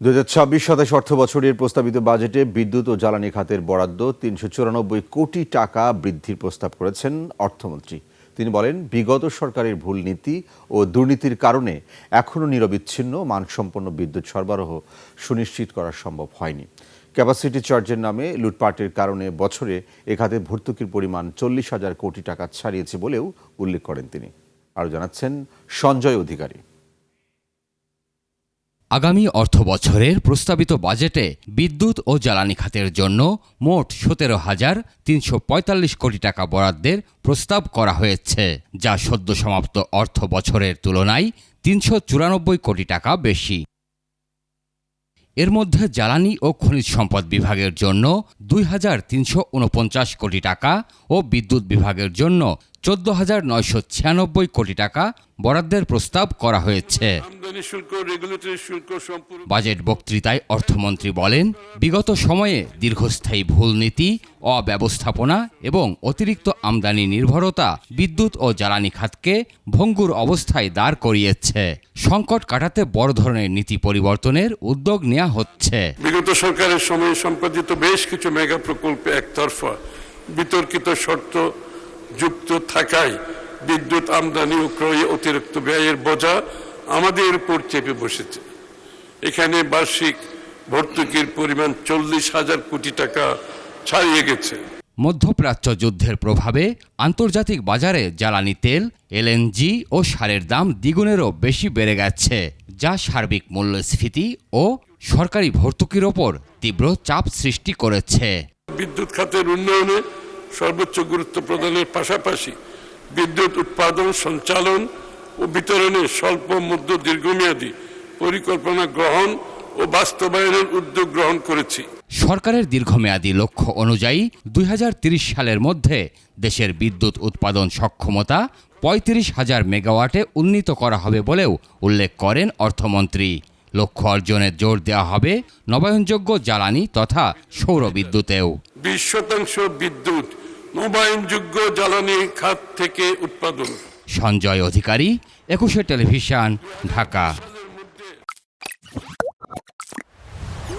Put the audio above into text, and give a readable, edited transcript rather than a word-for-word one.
২০২৬-২৭ অর্থবছরের প্রস্তাবিত বাজেটে বিদ্যুৎ ও জ্বালানি খাতের বরাদ্দ ৩৯৪ কোটি টাকা বৃদ্ধির প্রস্তাব করেছেন অর্থমন্ত্রী। তিনি বলেন, বিগত সরকারের ভুল নীতি ও দুর্নীতির কারণে এখনও নিরবিচ্ছিন্ন মানসম্পন্ন বিদ্যুৎ সরবরাহ সুনিশ্চিত করা সম্ভব হয়নি। ক্যাপাসিটি চার্জের নামে লুটপাটের কারণে বছরে এ খাতে ভর্তুকির পরিমাণ ৪০,০০০ কোটি টাকা ছাড়িয়েছে বলেও উল্লেখ করেন তিনি। আরও জানাচ্ছেন সঞ্জয় অধিকারী। আগামী অর্থবছরের প্রস্তাবিত বাজেটে বিদ্যুৎ ও জ্বালানি খাতের জন্য মোট ১৭,৩৪৫ কোটি টাকা বরাদ্দের প্রস্তাব করা হয়েছে, যা সদ্য সমাপ্ত অর্থ বছরের তুলনায় ৩৯৪ কোটি টাকা বেশি। এর মধ্যে জ্বালানি ও খনিজ সম্পদ বিভাগের জন্য ২,৩৪৯ কোটি টাকা ও বিদ্যুৎ বিভাগের জন্য ১৪,৯৯৬ কোটি টাকা বরাদ্দের প্রস্তাব করা হয়েছে। বাজেট বক্তৃতায় অর্থমন্ত্রী বলেন, বিগত সময়ে দীর্ঘস্থায়ী ভুল নীতি, অব্যবস্থাপনা এবং অতিরিক্ত আমদানি নির্ভরতা বিদ্যুৎ ও জ্বালানি খাতকে ভঙ্গুর অবস্থায় দাঁড় করিয়েছে। সংকট কাটাতে বড় ধরনের নীতি পরিবর্তনের উদ্যোগ নেওয়া হচ্ছে। বিগত সরকারের সময়ে সম্পাদিত বেশ কিছু মেগা প্রকল্পে একতরফা বিতর্কিত শর্ত যুক্ত থাকায় বিদ্যুৎ আমদানি ও ক্রয়ে অতিরিক্ত ব্যয়ের বোঝা আমাদের উপর চেপে বসেছে। এখানে বার্ষিক ভর্তুকির পরিমাণ ৪০,০০০ কোটি টাকা ছাড়িয়ে গেছে। মধ্যপ্রাচ্য যুদ্ধের প্রভাবে আন্তর্জাতিক বাজারে জ্বালানি তেল, এলএনজি ও সারের দাম দ্বিগুণেরও বেশি বেড়ে গেছে, যা সার্বিক মূল্যস্ফীতি ও সরকারি ভর্তুকির ওপর তীব্র চাপ সৃষ্টি করেছে। বিদ্যুৎ খাতের উন্নয়নে সর্বোচ্চ গুরুত্ব প্রদানের পাশাপাশি বিদ্যুৎ উৎপাদন, সঞ্চালন ও বিতরণে স্বল্প, মধ্য, দীর্ঘমেয়াদী পরিকল্পনা গ্রহণ ও বাস্তবায়নের উদ্যোগ গ্রহণ করেছি। সরকারের দীর্ঘমেয়াদী লক্ষ্য অনুযায়ী ২০৩০ সালের মধ্যে দেশের বিদ্যুৎ উৎপাদন সক্ষমতা ৩৫,০০০ মেগাওয়াটে উন্নীত করা হবে বলেও উল্লেখ করেন অর্থমন্ত্রী। লক্ষ্য অর্জনে জোর দেওয়া হবে নবায়নযোগ্য জ্বালানি তথা সৌর বিদ্যুতেও। ২০% বিদ্যুৎ নবায়নযোগ্য জ্বালানি খাত থেকে উৎপাদন। সঞ্জয় অধিকারী, ২১ টেলিভিশন, ঢাকা।